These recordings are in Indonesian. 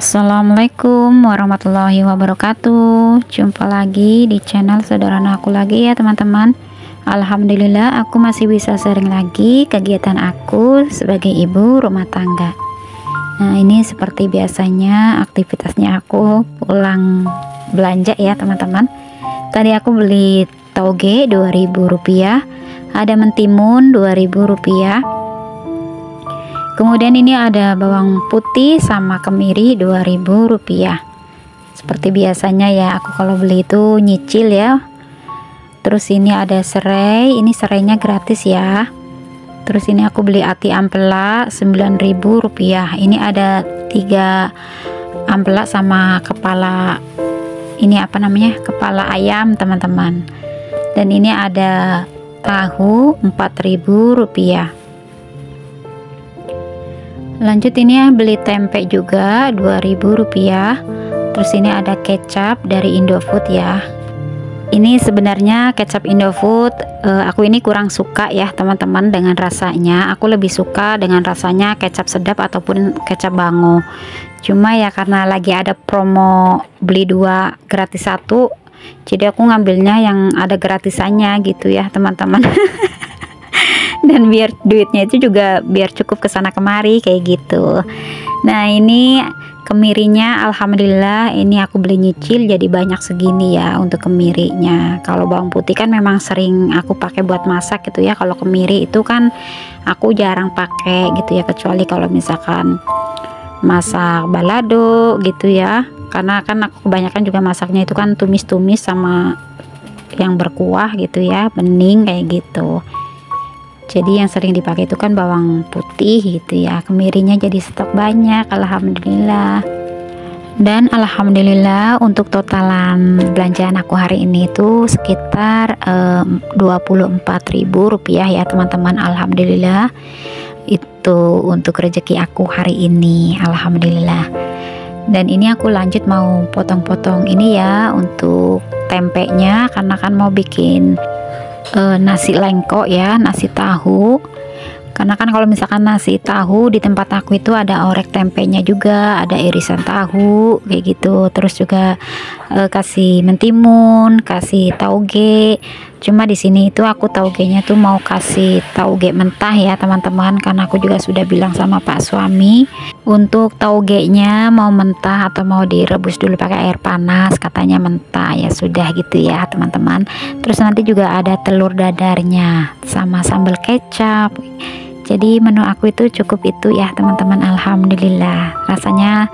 Assalamualaikum warahmatullahi wabarakatuh. Jumpa lagi di channel sederhana aku lagi ya teman-teman. Alhamdulillah aku masih bisa sharing lagi kegiatan aku sebagai ibu rumah tangga. Nah, ini seperti biasanya aktivitasnya aku pulang belanja ya teman-teman. Tadi aku beli tauge Rp2.000, ada mentimun Rp2.000. Kemudian ini ada bawang putih sama kemiri Rp2.000. Seperti biasanya ya, aku kalau beli itu nyicil ya. Terus ini ada serai, ini serainya gratis ya. Terus ini aku beli ati ampela Rp9.000. Ini ada 3 ampela sama kepala, ini apa namanya, kepala ayam teman-teman. Dan ini ada tahu Rp4.000. Lanjut ini ya, beli tempe juga Rp2.000. Terus ini ada kecap dari Indofood ya. Ini sebenarnya kecap Indofood aku ini kurang suka ya teman-teman dengan rasanya. Aku lebih suka dengan rasanya kecap sedap ataupun kecap bango. Cuma ya karena lagi ada promo beli 2 gratis 1, jadi aku ngambilnya yang ada gratisannya gitu ya teman-teman. Dan biar duitnya itu juga biar cukup kesana kemari kayak gitu. Nah, ini kemirinya alhamdulillah ini aku beli nyicil jadi banyak segini ya untuk kemirinya. Kalau bawang putih kan memang sering aku pakai buat masak gitu ya. Kalau kemiri itu kan aku jarang pakai gitu ya, kecuali kalau misalkan masak balado gitu ya. Karena kan aku kebanyakan juga masaknya itu kan tumis-tumis sama yang berkuah gitu ya, bening kayak gitu. Jadi yang sering dipakai itu kan bawang putih gitu ya. Kemirinya jadi stok banyak alhamdulillah. Dan alhamdulillah untuk totalan belanjaan aku hari ini itu sekitar Rp24.000 ya teman-teman. Alhamdulillah itu untuk rezeki aku hari ini, alhamdulillah. Dan ini aku lanjut mau potong-potong ini ya untuk tempenya, karena kan mau bikin nasi lengko ya, nasi tahu. Karena kan kalau misalkan nasi tahu di tempat aku itu ada orek tempenya juga, ada irisan tahu kayak gitu. Terus juga kasih mentimun, kasih tauge. Cuma di sini itu aku taugenya tuh mau kasih tauge mentah ya teman-teman, karena aku juga sudah bilang sama Pak suami untuk taugenya mau mentah atau mau direbus dulu pakai air panas, katanya mentah. Ya sudah gitu ya teman-teman. Terus nanti juga ada telur dadarnya sama sambal kecap. Jadi menu aku itu cukup itu ya teman-teman, alhamdulillah. Rasanya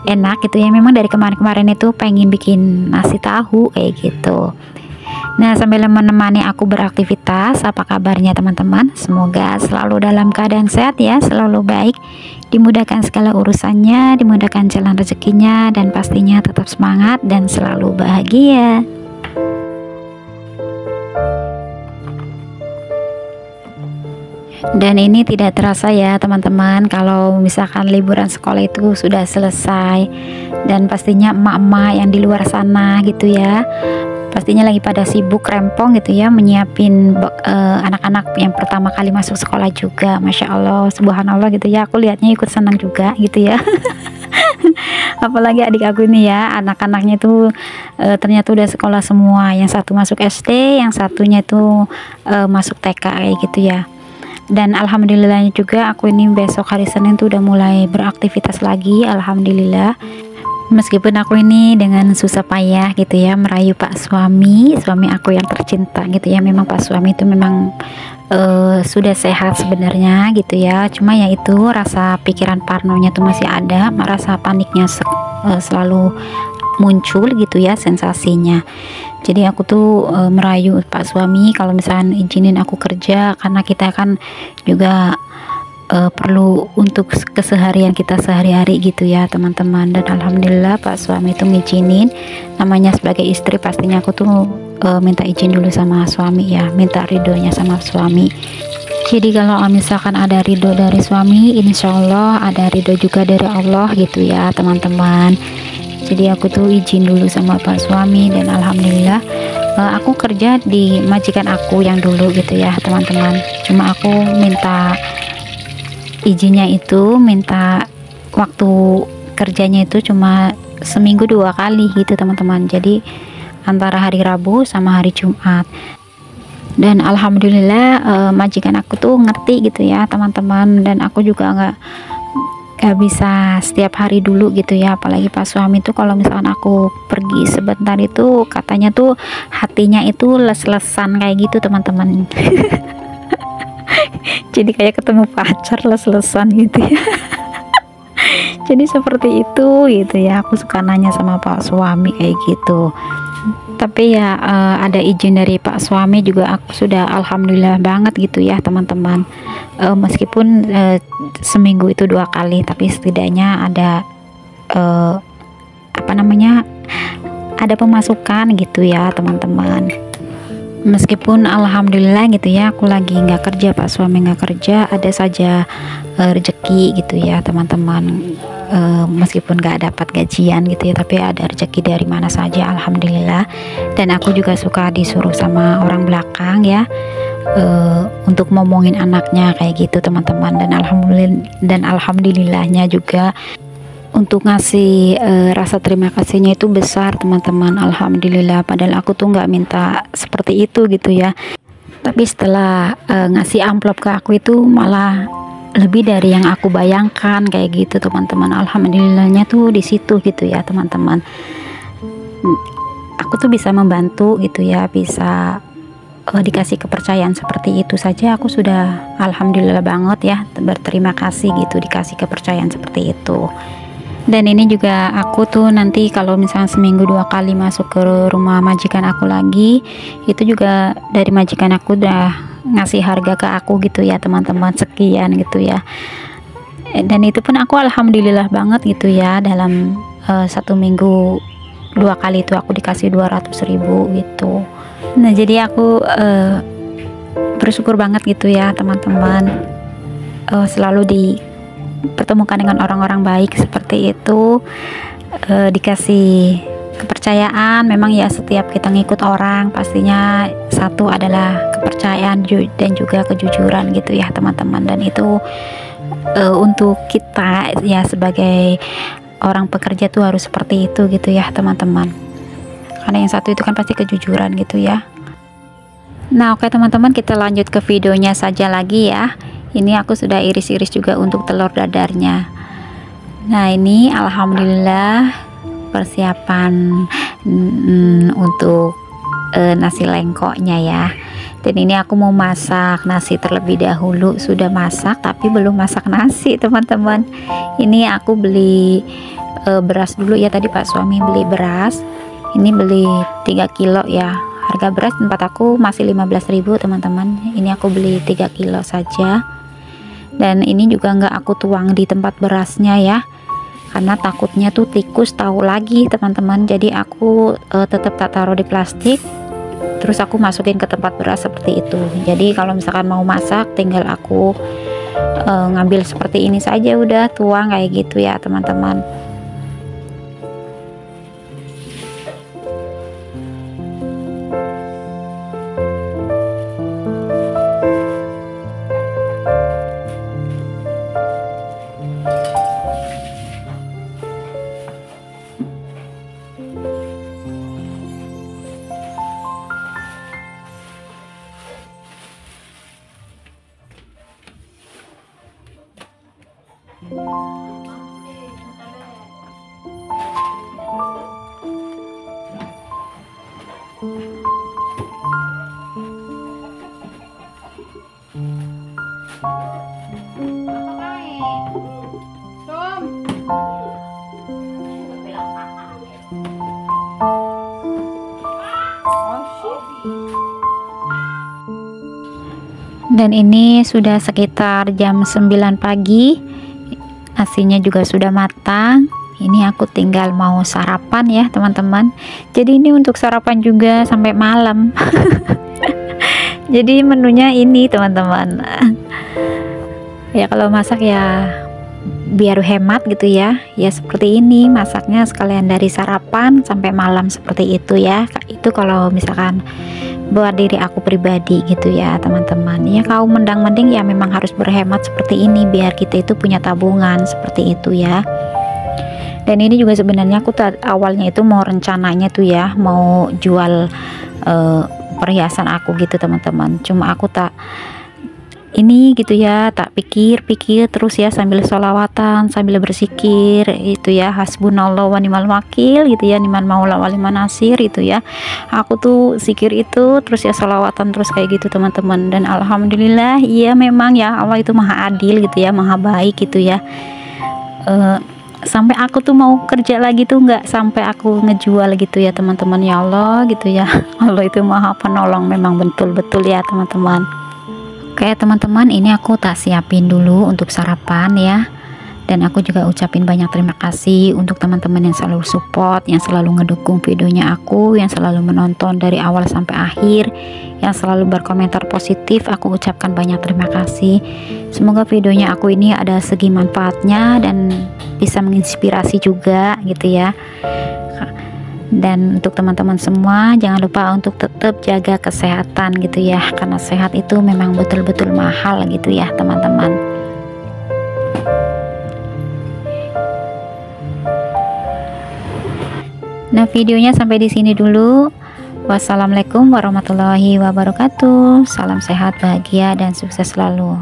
enak gitu ya. Memang dari kemarin-kemarin itu pengen bikin nasi tahu kayak gitu. Nah, sambil menemani aku beraktivitas, apa kabarnya teman-teman? Semoga selalu dalam keadaan sehat ya, selalu baik, dimudahkan segala urusannya, dimudahkan jalan rezekinya, dan pastinya tetap semangat dan selalu bahagia. Dan ini tidak terasa ya teman-teman, kalau misalkan liburan sekolah itu sudah selesai, dan pastinya emak-emak yang di luar sana gitu ya, pastinya lagi pada sibuk rempong gitu ya, menyiapin anak-anak yang pertama kali masuk sekolah juga. Masya Allah, subhanallah gitu ya, aku lihatnya ikut senang juga gitu ya. Apalagi adik aku ini ya, anak-anaknya itu ternyata udah sekolah semua. Yang satu masuk SD, yang satunya itu masuk TK kayak gitu ya. Dan alhamdulillahnya juga aku ini besok hari Senin tuh udah mulai beraktivitas lagi, alhamdulillah. Meskipun aku ini dengan susah payah gitu ya merayu Pak suami aku yang tercinta gitu ya. Memang Pak suami itu memang sudah sehat sebenarnya gitu ya. Cuma ya itu rasa pikiran parnonya tuh masih ada, rasa paniknya selalu muncul gitu ya sensasinya. Jadi aku tuh merayu Pak suami kalau misalnya izinin aku kerja, karena kita kan juga perlu untuk keseharian kita sehari-hari gitu ya teman-teman. Dan alhamdulillah Pak suami itu ngizinin, namanya sebagai istri pastinya aku tuh minta izin dulu sama suami ya, minta ridhonya sama suami. Jadi kalau misalkan ada ridho dari suami, insya Allah ada ridho juga dari Allah gitu ya teman-teman. Jadi aku tuh izin dulu sama Pak suami, dan alhamdulillah aku kerja di majikan aku yang dulu gitu ya teman-teman. Cuma aku minta izinnya itu minta waktu kerjanya itu cuma seminggu 2 kali gitu teman-teman, jadi antara hari Rabu sama hari Jumat. Dan alhamdulillah majikan aku tuh ngerti gitu ya teman-teman, dan aku juga nggak bisa setiap hari dulu gitu ya, apalagi pas suami tuh kalau misalkan aku pergi sebentar itu katanya tuh hatinya itu les-lesan kayak gitu teman-teman. Jadi kayak ketemu pacar les-lesan gitu ya. Jadi seperti itu gitu ya, aku suka nanya sama Pak suami kayak gitu. Tapi ya ada izin dari Pak suami juga, aku sudah alhamdulillah banget gitu ya teman-teman. Meskipun seminggu itu 2 kali, tapi setidaknya ada apa namanya, ada pemasukan gitu ya teman-teman. Meskipun alhamdulillah gitu ya, aku lagi nggak kerja, Pak suami nggak kerja, ada saja rezeki gitu ya teman-teman. Meskipun nggak dapat gajian gitu ya, tapi ada rezeki dari mana saja alhamdulillah. Dan aku juga suka disuruh sama orang belakang ya, untuk ngomongin anaknya kayak gitu teman-teman. Dan alhamdulillahnya juga untuk ngasih rasa terima kasihnya itu besar teman-teman, alhamdulillah. Padahal aku tuh nggak minta seperti itu gitu ya, tapi setelah ngasih amplop ke aku itu malah lebih dari yang aku bayangkan kayak gitu teman-teman. Alhamdulillahnya tuh di situ gitu ya teman-teman. Aku tuh bisa membantu gitu ya, bisa dikasih kepercayaan seperti itu saja aku sudah alhamdulillah banget ya, berterima kasih gitu dikasih kepercayaan seperti itu. Dan ini juga aku tuh nanti kalau misalnya seminggu 2 kali masuk ke rumah majikan aku lagi, itu juga dari majikan aku udah ngasih harga ke aku gitu ya teman-teman, sekian gitu ya. Dan itu pun aku alhamdulillah banget gitu ya, dalam 1 minggu 2 kali itu aku dikasih 200.000 gitu. Nah jadi aku bersyukur banget gitu ya teman-teman, selalu dipertemukan dengan orang-orang baik seperti itu, dikasih kepercayaan. Memang ya setiap kita ngikut orang pastinya satu adalah kepercayaan dan juga kejujuran gitu ya teman-teman. Dan itu untuk kita ya sebagai orang pekerja tuh harus seperti itu gitu ya teman-teman, karena yang satu itu kan pasti kejujuran gitu ya. Nah oke teman-teman, kita lanjut ke videonya saja lagi ya. Ini aku sudah iris-iris juga untuk telur dadarnya. Nah ini alhamdulillah persiapan untuk nasi lengkoknya ya. Dan ini aku mau masak nasi terlebih dahulu, sudah masak tapi belum masak nasi teman-teman. Ini aku beli beras dulu ya, tadi Pak suami beli beras, ini beli 3 kilo ya. Harga beras tempat aku masih 15.000 teman-teman, ini aku beli 3 kilo saja. Dan ini juga nggak aku tuang di tempat berasnya ya, karena takutnya tuh tikus tahu lagi teman-teman. Jadi aku tetap tak taruh di plastik, terus aku masukin ke tempat beras seperti itu. Jadi kalau misalkan mau masak tinggal aku ngambil seperti ini saja, udah tuang kayak gitu ya teman-teman. Dan ini sudah sekitar jam 9 pagi, nasinya juga sudah matang. Ini aku tinggal mau sarapan ya teman-teman. Jadi ini untuk sarapan juga sampai malam. Jadi menunya ini teman-teman. Ya kalau masak ya biar hemat gitu ya. Ya seperti ini masaknya, sekalian dari sarapan sampai malam seperti itu ya. Itu kalau misalkan buat diri aku pribadi gitu ya teman-teman. Ya kaum mendang-mending ya memang harus berhemat seperti ini biar kita itu punya tabungan seperti itu ya. Dan ini juga sebenarnya aku awalnya itu mau rencananya tuh ya mau jual perhiasan aku gitu teman-teman, cuma aku tak ini gitu ya, tak pikir-pikir terus ya sambil sholawatan, sambil bersikir itu ya, hasbunallah wa ni'mal wakil gitu ya, niman maula wa liman nasir itu ya. Aku tuh zikir itu terus ya, sholawatan terus kayak gitu teman-teman. Dan alhamdulillah iya memang ya Allah itu maha adil gitu ya, maha baik gitu ya. Sampai aku tuh mau kerja lagi tuh nggak sampai aku ngejual gitu ya teman-teman, ya Allah gitu ya. Allah itu maha penolong memang, betul-betul ya teman-teman. Oke teman-teman, ini aku tak siapin dulu untuk sarapan ya. Dan aku juga ucapin banyak terima kasih untuk teman-teman yang selalu support, yang selalu ngedukung videonya aku, yang selalu menonton dari awal sampai akhir, yang selalu berkomentar positif. Aku ucapkan banyak terima kasih. Semoga videonya aku ini ada segi manfaatnya dan bisa menginspirasi juga gitu ya. Dan untuk teman-teman semua, jangan lupa untuk tetap jaga kesehatan gitu ya, karena sehat itu memang betul-betul mahal gitu ya teman-teman. Nah, videonya sampai di sini dulu. Wassalamualaikum warahmatullahi wabarakatuh. Salam sehat, bahagia, dan sukses selalu.